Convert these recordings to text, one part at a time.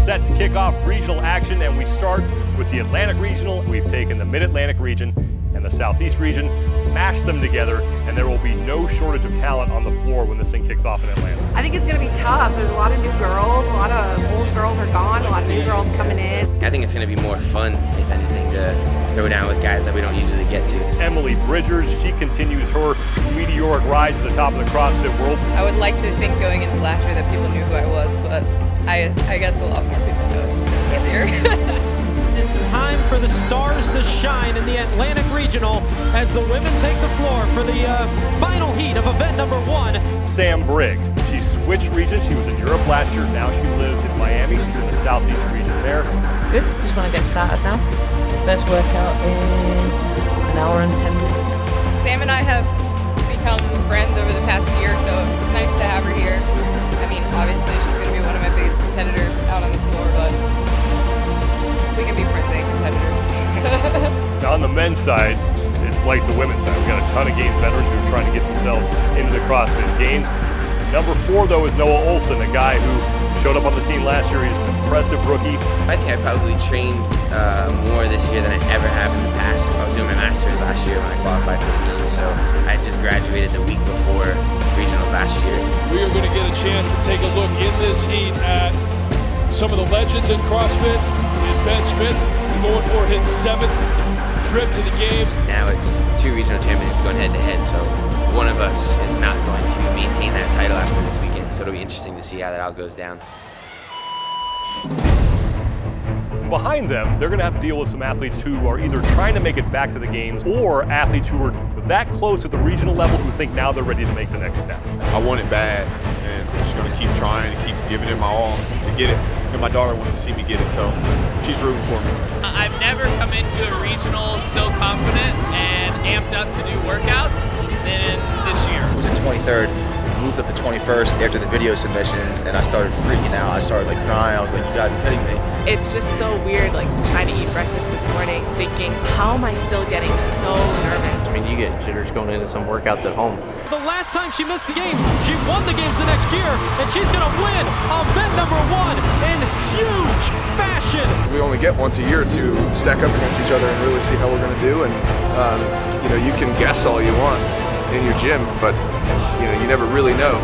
set to kick off regional action, and we start with the Atlantic Regional. We've taken the Mid-Atlantic region and the Southeast region, mashed them together, and there will be no shortage of talent on the floor when this thing kicks off in Atlanta. I think it's going to be tough. There's a lot of new girls, a lot of old girls are gone, a lot of new girls coming in. I think it's going to be more fun, if anything, to throw down with guys that we don't usually get to. Emily Bridgers, she continues her meteoric rise to the top of the CrossFit world. I would like to think going into last year that people knew who I was, but I guess a lot more people know this year. It's time for the stars to shine in the Atlantic Regional as the women take the floor for the final heat of event number 1. Sam Briggs, she switched regions. She was in Europe last year. Now she lives in Miami. She's in the Southeast region there. Good, just want to get started now. First workout in an hour and 10 minutes. Sam and I have become friends over the past year, so it's nice to have her here. I mean, obviously she's going to be one of my biggest competitors out on the floor, but we can be friends and competitors. Now on the men's side, it's like the women's side. We've got a ton of Games veterans who are trying to get themselves into the CrossFit Games. Number 4, though, is Noah Ohlsen, a guy who showed up on the scene last year. He's an impressive rookie. I think I probably trained more this year than I ever have in the past. I was doing my master's last year when I qualified for the Games, so I just graduated the week before regionals last year. We are going to get a chance to take a look in this heat at some of the legends in CrossFit. And Ben Smith going for his 7th trip to the Games. Now it's 2 regional champions going head-to-head, so one of us is not going to maintain that title after this weekend, so it'll be interesting to see how that all goes down. Behind them, they're going to have to deal with some athletes who are either trying to make it back to the Games or athletes who are that close at the regional level who think now they're ready to make the next step. I want it bad, and I'm just going to keep trying and keep giving it my all to get it. And my daughter wants to see me get it, so she's rooting for me. I've never come into a regional so confident and amped up to do workouts than this year. It was the 23rd, moved up to 21st after the video submissions, and I started freaking out. I started like crying. I was like, you gotta be kidding me. It's just so weird, like trying to eat breakfast this morning, thinking, how am I still getting so nervous? I mean, you get jitters going into some workouts at home. The last time she missed the Games, she won the Games the next year, and she's gonna win event number 1 in huge fashion. We only get once a year to stack up against each other and really see how we're going to do. And you can guess all you want in your gym, but you never really know.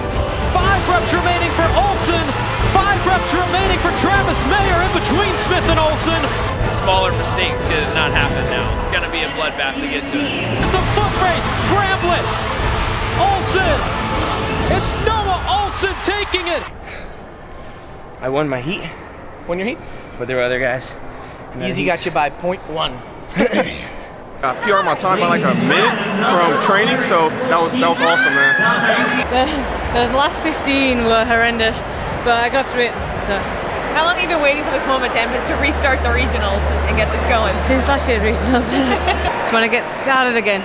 5 reps remaining for Ohlsen. 5 reps remaining for Travis Mayer in between Smith and Ohlsen. Smaller mistakes could not happen now. It's going to be a bloodbath to get to it. It's a foot race. Bramblett. Ohlsen. It's Noah Ohlsen taking it. I won my heat. Won your heat? But there were other guys. Easy got you by 0.1. I PR'd my time by like a minute from training, so that was awesome, man. The last 15 were horrendous, but I got through it. So. How long have you been waiting for this moment, Sam, to restart the regionals and get this going? Since last year's regionals. Just want to get started again.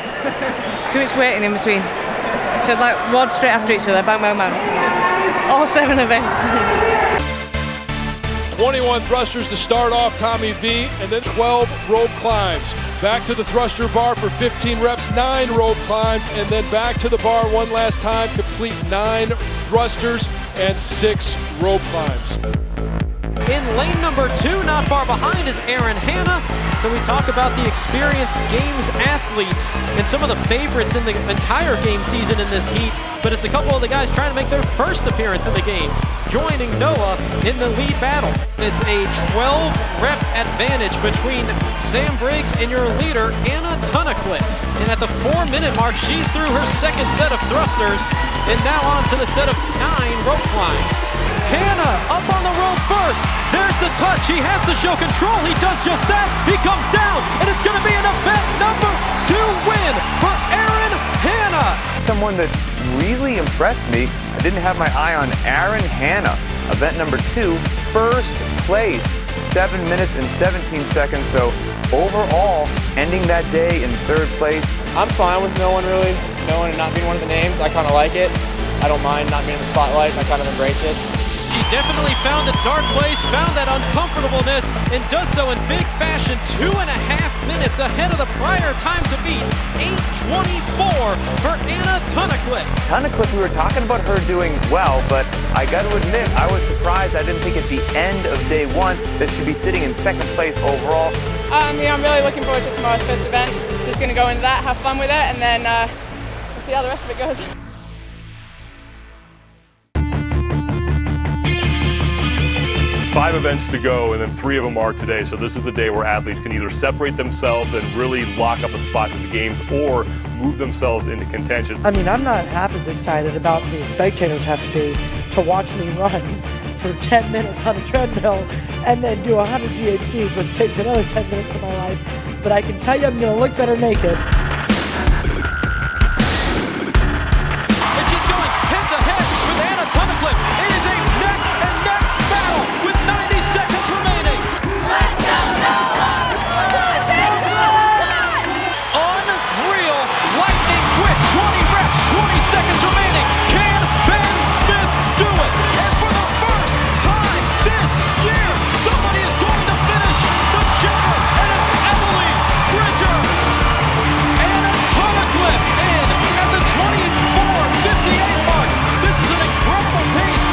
Too much waiting in between. Should like rod straight after each other, bang, bang, bang. All 7 events. 21 thrusters to start off, Tommy V, and then 12 rope climbs. Back to the thruster bar for 15 reps, 9 rope climbs, and then back to the bar one last time, complete 9 thrusters and 6 rope climbs. In lane number 2, not far behind, is Aaron Hanna. So we talk about the experienced Games athletes and some of the favorites in the entire game season in this heat, but it's a couple of the guys trying to make their first appearance in the Games, joining Noah in the lead battle. It's a 12-rep advantage between Sam Briggs and your leader, Anna Tunnicliffe. And at the 4-minute mark, she's through her second set of thrusters, and now on to the set of 9 rope climbs. Hanna up on the rope first. There's the touch. He has to show control. He does just that. He comes down, and it's going to be an event number 2 win for Aaron Hanna. Someone that really impressed me, I didn't have my eye on Aaron Hanna. Event number 2, first place, 7 minutes and 17 seconds. So overall, ending that day in 3rd place. I'm fine with no one not being one of the names. I kind of like it. I don't mind not being in the spotlight. I kind of embrace it. She definitely found a dark place, found that uncomfortableness, and does so in big fashion. 2.5 minutes ahead of the prior time to beat. 8:24 for Anna Tunnicliffe. Tunnicliffe, we were talking about her doing well, but I got to admit, I was surprised. I didn't think at the end of day one that she'd be sitting in second place overall. Yeah, I'm really looking forward to tomorrow's first event. Just going to go into that, have fun with it, and then we'll see how the rest of it goes. Five events to go, and then 3 of them are today. So this is the day where athletes can either separate themselves and really lock up a spot in the games, or move themselves into contention. I mean, I'm not half as excited about the spectators have to be to watch me run for 10 minutes on a treadmill and then do 100 GHDs, which takes another 10 minutes of my life. But I can tell you I'm going to look better naked. And she's going head-to-head with Anna Tunnicliffe. It is a neck-and-neck battle with 90 seconds remaining. Let's go, Noah! Unreal, lightning quick, 20 reps, 20 seconds remaining. Can Ben Smith do it? And for the first time this year, somebody is going to finish the jumper, and it's Emily Bridgers. Anna Tunnicliffe in at the 24:58 mark. This is an incredible pace.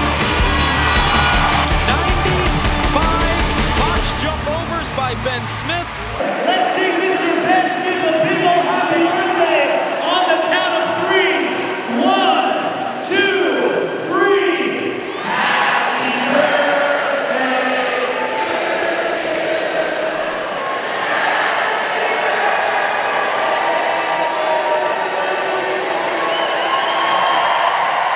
95 box jump overs by Ben Smith. Let's sing Mr. Ben Smith a big old happy birthday on the count of 3. 1, 2, 3. Happy birthday.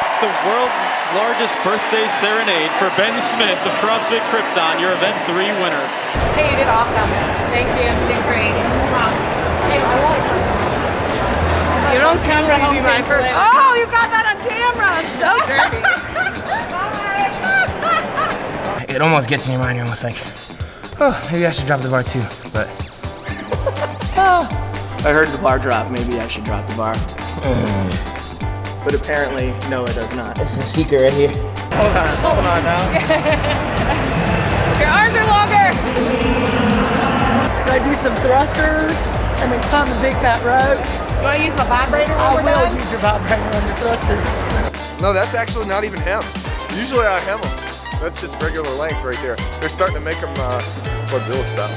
It's the world's largest birthday serenade for Ben Smith, the CrossFit Krypton, your event 3 winner. Hey, you did awesome. Thank you. You did great. You're on camera, homie. Oh, you got that on camera. I'm so dirty. It almost gets in your mind. You're almost like, oh, maybe I should drop the bar too. But I heard the bar drop. Maybe I should drop the bar. But apparently, Noah does not. it's a secret right here. Hold on now. Your arms are longer. Should I do some thrusters and then climb the big fat rope? Do you want to use my vibrator? I will use your vibrator on your thrusters. No, that's actually not even hem. Usually I hem them. That's just regular length right there. They're starting to make them Godzilla style.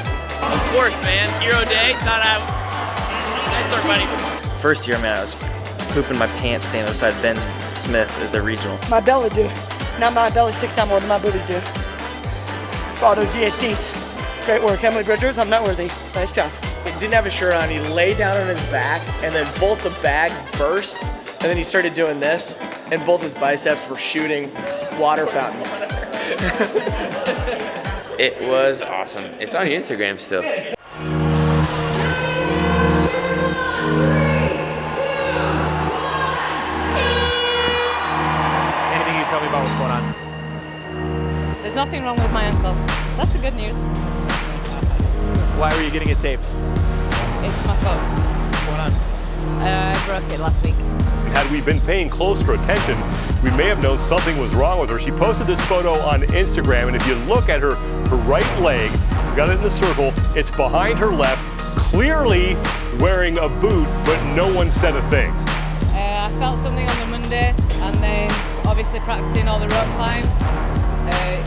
Of course, man. Hero Day. Thought I. Nice start, buddy. First year, man, I was pooping my pants standing beside Ben Smith at the regional. My belly do. Now my belly sticks out more than my boobies do. For all those GHDs. Great work, Emily Bridgers. I'm not worthy. Nice job. He didn't have a shirt on. He lay down on his back, and then both the bags burst, and then he started doing this, and both his biceps were shooting water fountains. It was awesome. It's on Instagram still. Anything you can tell me about what's going on? There's nothing wrong with my ankle. That's the good news. Why were you getting it taped? It's my foot. What's going on? I broke it last week. Had we been paying closer attention, we may have known something was wrong with her. She posted this photo on Instagram, and if you look at her right leg, we got it in the circle, it's behind her left, clearly wearing a boot, but no one said a thing. I felt something on the Monday, and then obviously practicing all the rope climbs,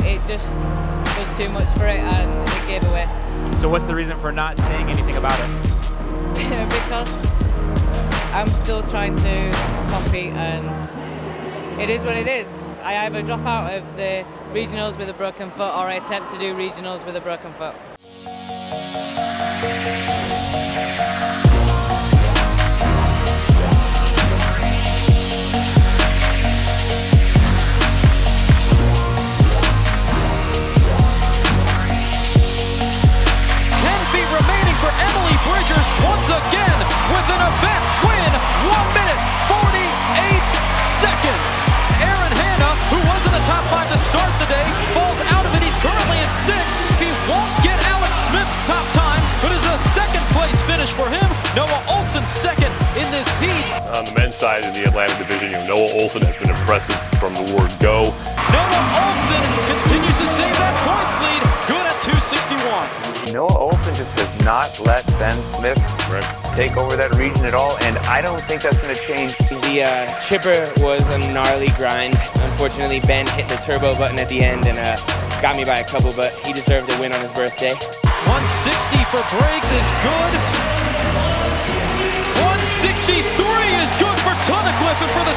it just was too much for it, and it gave away. So what's the reason for not saying anything about it? Because I'm still trying to compete, and it is what it is. I either drop out of the regionals with a broken foot, or I attempt to do regionals with a broken foot. 10 feet remaining for Emily Bridgers once again with an event win. 1 minute, 48 seconds. Aaron Hanna, who was in the top 5 to start the day, falls out of it. He's currently in 6th. He won't get Alex Smith's top time, but is a second place finish for him. Noah Ohlsen second in this heat. On the men's side in the Atlantic division, Noah Ohlsen has been impressive from the word go. Noah Ohlsen just has not let Ben Smith take over that region at all, and I don't think that's going to change. The chipper was a gnarly grind. Unfortunately, Ben hit the turbo button at the end and got me by a couple, but he deserved a win on his birthday. 160 for Briggs is good. 163 is good for Tunnicliffe, and for the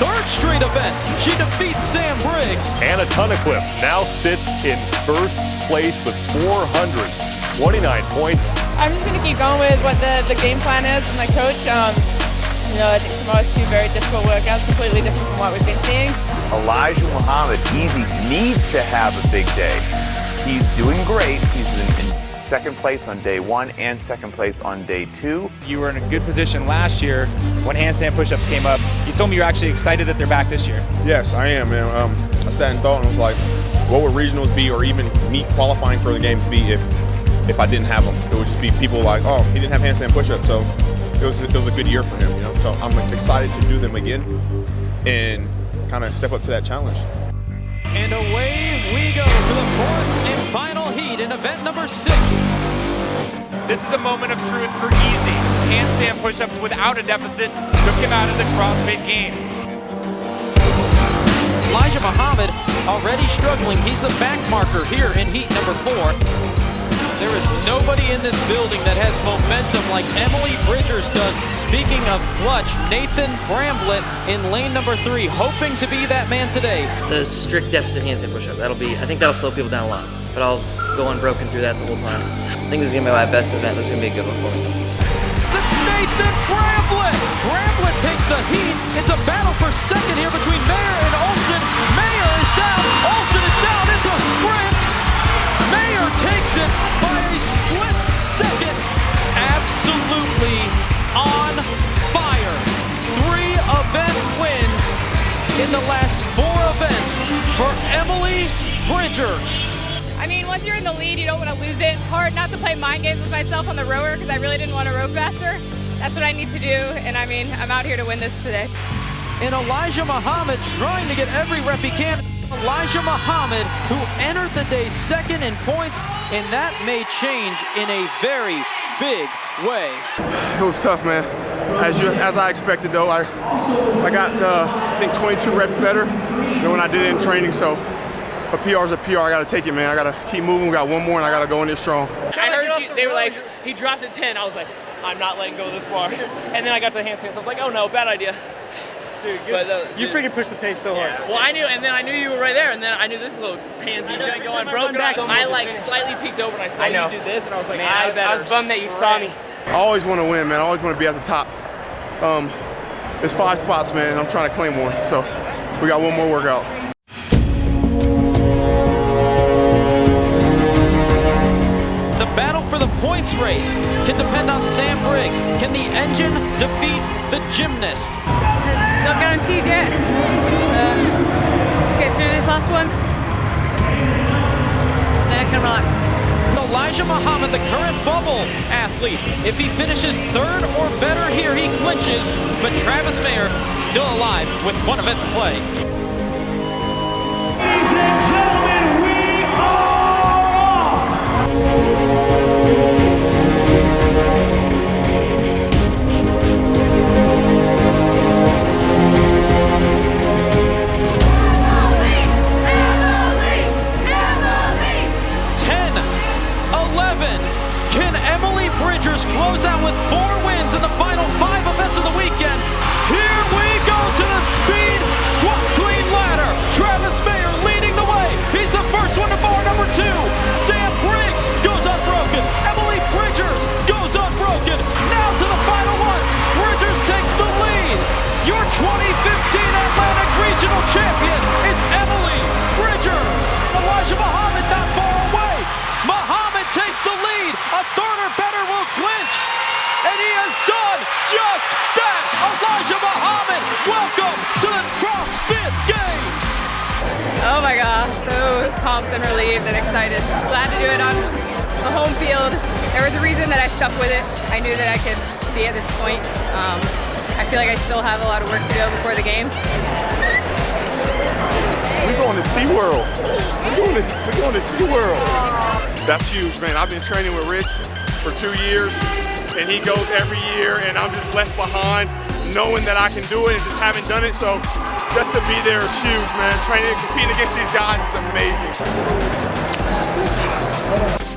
third straight event, she defeats Sam Briggs. Hannah Tunnicliffe now sits in first place with 429 points. I'm just going to keep going with what the game plan is with my coach. You know, I think tomorrow's two very difficult workouts, completely different from what we've been seeing. Elijah Muhammad, easy, needs to have a big day. He's doing great. He's in second place on day 1 and second place on day 2. You were in a good position last year when handstand push-ups came up. You told me you're actually excited that they're back this year. Yes, I am, man. I sat and thought and was like, what would regionals be, or even me qualifying for the games be if I didn't have them? It would just be people like, oh, he didn't have handstand push-ups, so it was a good year for him, you know. So I'm excited to do them again and kind of step up to that challenge. And away we go for the fourth and final heat in event number 6. This is a moment of truth for Easy. Handstand push-ups without a deficit took him out of the CrossFit Games. Elijah Muhammad already struggling. He's the back marker here in heat number 4. There is nobody in this building that has momentum like Emily Bridgers does. Speaking of clutch, Nathan Bramblett in lane number 3, hoping to be that man today. The strict deficit handstand push-up, I think that'll slow people down a lot, but I'll go unbroken through that the whole time. I think this is gonna be my best event. This is gonna be a good one for me. That's Nathan Bramblett! Bramblett takes the heat. It's a battle for second here between Mayer and Ohlsen. Mayer is down, Ohlsen is down, it's a sprint! Mayer takes it by a split second. Absolutely on fire. 3 event wins in the last 4 events for Emily Bridgers. I mean, once you're in the lead, you don't want to lose it. It's hard not to play mind games with myself on the rower because I really didn't want to row faster. That's what I need to do, and I mean, I'm out here to win this today. And Elijah Muhammad trying to get every rep he can. Elijah Muhammad, who entered the day second in points, and that may change in a very big way. It was tough, man. As I expected, though, I got I think 22 reps better than when I did it in training. So a PR is a PR. I got to take it, man. I got to keep moving. We got one more, and I got to go in there strong. I heard they were like, he dropped at 10. I was like, I'm not letting go of this bar. And then I got to the handstands. I was like, oh no, bad idea. Dude, good. But, you freaking pushed the pace so hard. Well, I knew, and then I knew you were right there, and then I knew this little hands was gonna go unbroken. I like slightly peeked over and I saw you do this, and I was like, man, I was bummed that you saw me. I always want to win, man. I always want to be at the top. It's 5 spots, man. I'm trying to claim more, so we got one more workout. The battle for the points race can depend on Sam Briggs. Can the engine defeat the gymnast? It's not guaranteed yet. Let's get through this last one. Then I can relax. Elijah Muhammad, the current bubble athlete. If he finishes 3rd or better here, he clinches. But Travis Mayer still alive with 1 event to play. Ladies and gentlemen, we are off! Can Emily Bridgers close out with 4 wins in the final 5 events of the weekend? Here we go to the speed squat clean ladder. Travis Mayer leading the way. He's the first one to bar number 2. Sam Briggs goes unbroken. Emily Bridgers goes unbroken. Now to the final one. Bridgers takes the lead. Your 2015 Atlantic Regional Champion is Emily Bridgers. Elijah Muhammad not far away. Muhammad takes the lead. A 3rd or better will clinch. And he has done just that. Elijah Muhammad, welcome to the CrossFit Games. Oh my gosh, so pumped and relieved and excited. Glad to do it on the home field. There was a reason that I stuck with it. I knew that I could be at this point. I feel like I still have a lot of work to do before the games. We go into SeaWorld. We're going to SeaWorld. That's huge, man. I've been training with Rich for 2 years, and he goes every year, and I'm just left behind knowing that I can do it and just haven't done it. So just to be there is huge, man. Training and competing against these guys is amazing.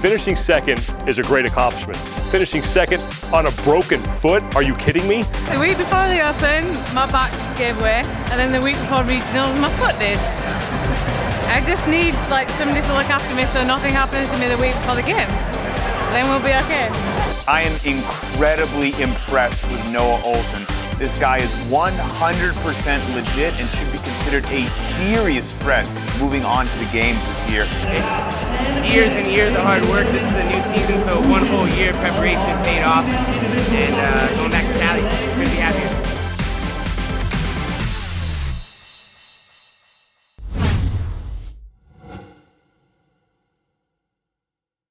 Finishing second is a great accomplishment. Finishing second on a broken foot? Are you kidding me? The week before the Open, my back gave way, and then the week before regionals, my foot did. I just need like somebody to look after me so nothing happens to me the week before the games. Then we'll be okay. I am incredibly impressed with Noah Ohlsen. This guy is 100% legit and should be considered a serious threat moving on to the games this year. It's years and years of hard work. This is a new season, so 1 whole year of preparation paid off. And going back to Cali, couldn't be happier.